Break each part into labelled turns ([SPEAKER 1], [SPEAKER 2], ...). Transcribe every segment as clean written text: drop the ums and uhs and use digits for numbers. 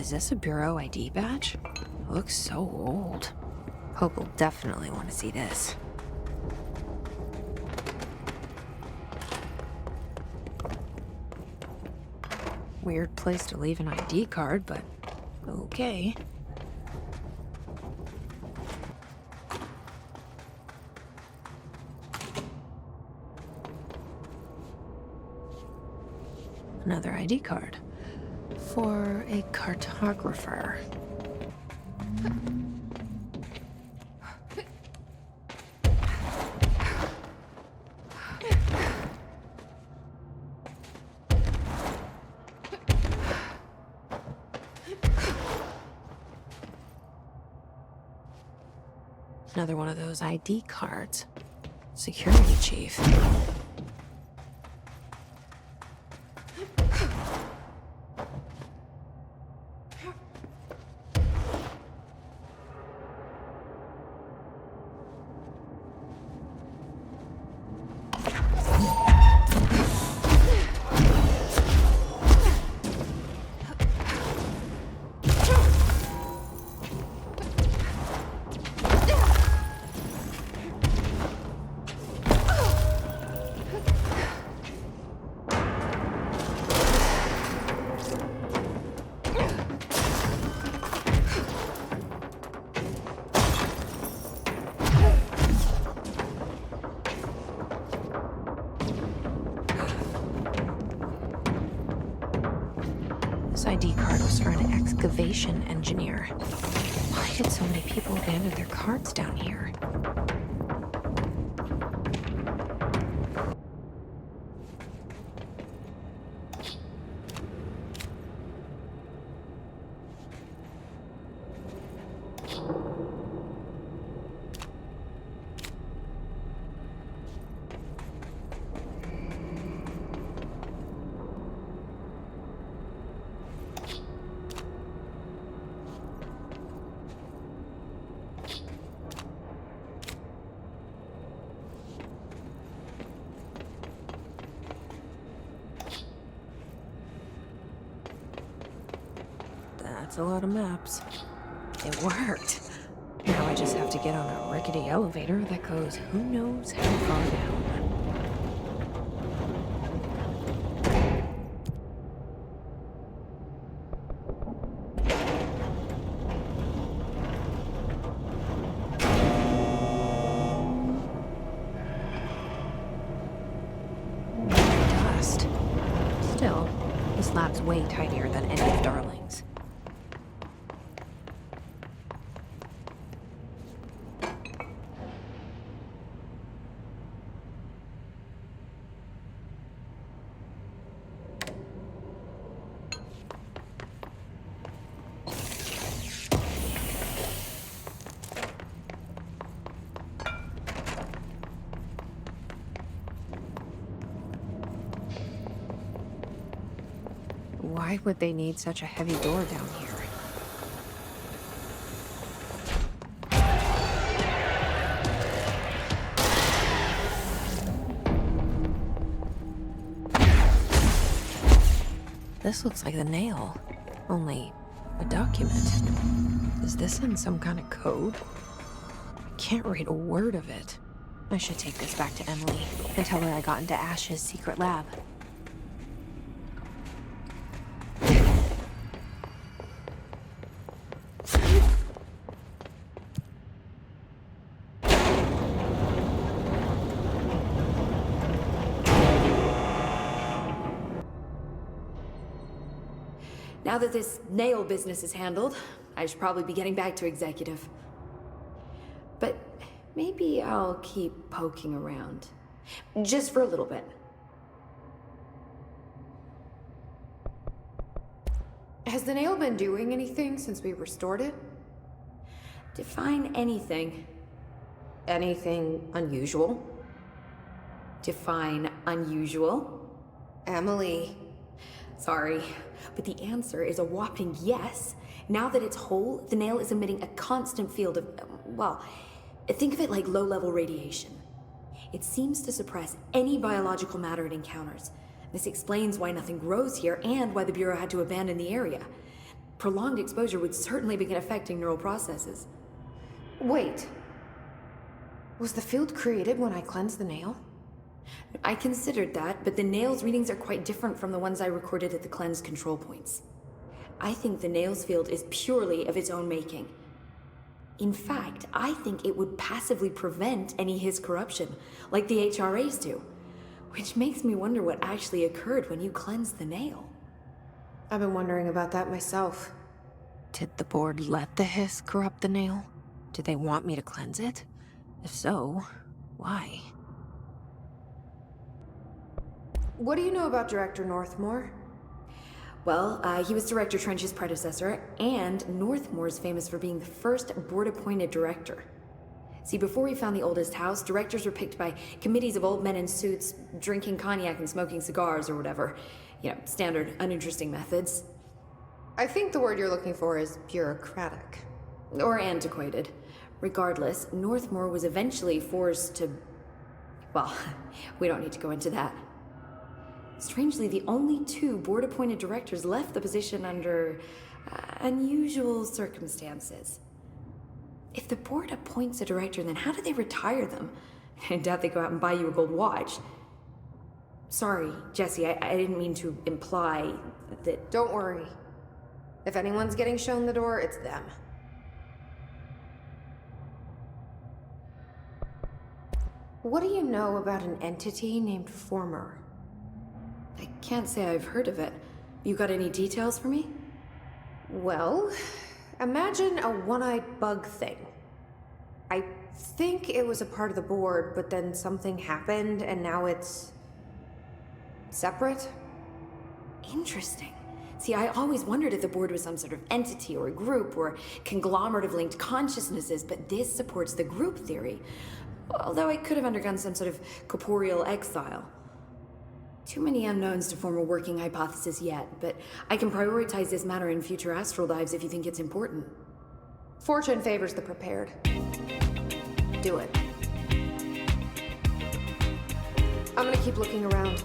[SPEAKER 1] Is this a Bureau ID badge? It looks so old. Hope will definitely want to see this. Weird place to leave an ID card, but okay. Another ID card for a cartographer. Another one of those ID cards. Security chief. This ID card was for an excavation engineer. Why did so many people abandon their cards down here? That's a lot of maps. It worked. Now I just have to get on a rickety elevator that goes who knows how far down. Dust. Still, this lab's way tidier than any of Darling's. Why would they need such a heavy door down here? This looks like the nail, only a document. Is this in some kind of code? I can't read a word of it. I should take this back to Emily and tell her I got into Ash's secret lab.
[SPEAKER 2] Now that this nail business is handled, I should probably be getting back to executive. But maybe I'll keep poking around. Just for a little bit. Has the nail been doing anything since we restored it? Define anything. Anything unusual? Define unusual. Emily. Sorry, but the answer is a whopping yes. Now that it's whole, the nail is emitting a constant field of, well, think of it like low-level radiation. It seems to suppress any biological matter it encounters. This explains why nothing grows here and why the Bureau had to abandon the area. prolonged exposure would certainly begin affecting neural processes.
[SPEAKER 1] Wait. Was the field created when I cleansed the nail?
[SPEAKER 2] I considered that, but the nail's readings are quite different from the ones I recorded at the cleanse control points. I think the nail's field is purely of its own making. In fact, I think it would passively prevent any His corruption, like the HRAs do. Which makes me wonder what actually occurred when you cleansed the nail.
[SPEAKER 1] I've been wondering about that myself. Did the board let the hiss corrupt the nail? Did they want me to cleanse it? If so, why? What do you know about Director Northmore?
[SPEAKER 2] Well, he was Director Trench's predecessor, and Northmore's famous for being the first board-appointed director. See, before we found the oldest house, directors were picked by committees of old men in suits, drinking cognac and smoking cigars or whatever. You know, standard, uninteresting methods.
[SPEAKER 1] I think the word you're looking for is bureaucratic.
[SPEAKER 2] Or antiquated. Regardless, Northmore was eventually forced to... Well, we don't need to go into that. Strangely, the only two board-appointed directors left the position under unusual circumstances. If the board appoints a director, then how do they retire them? I doubt they go out and buy you a gold watch. Sorry, Jesse, I didn't mean to imply that...
[SPEAKER 1] Don't worry. If anyone's getting shown the door, it's them. What do you know about an entity named Former?
[SPEAKER 2] I can't say I've heard of it. You got any details for me?
[SPEAKER 1] Well, imagine a one-eyed bug thing. I think it was a part of the board, but then something happened and now it's... separate?
[SPEAKER 2] Interesting. See, I always wondered if the board was some sort of entity or a group or conglomerate of linked consciousnesses, but this supports the group theory. Although I could have undergone some sort of corporeal exile. Too many unknowns to form a working hypothesis yet, but I can prioritize this matter in future astral dives if you think it's important.
[SPEAKER 1] Fortune favors the prepared. Do it. I'm gonna keep looking around.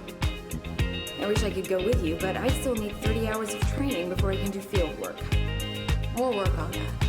[SPEAKER 2] I wish I could go with you, but I still need 30 hours of training before I can do field work.
[SPEAKER 1] We'll work on that.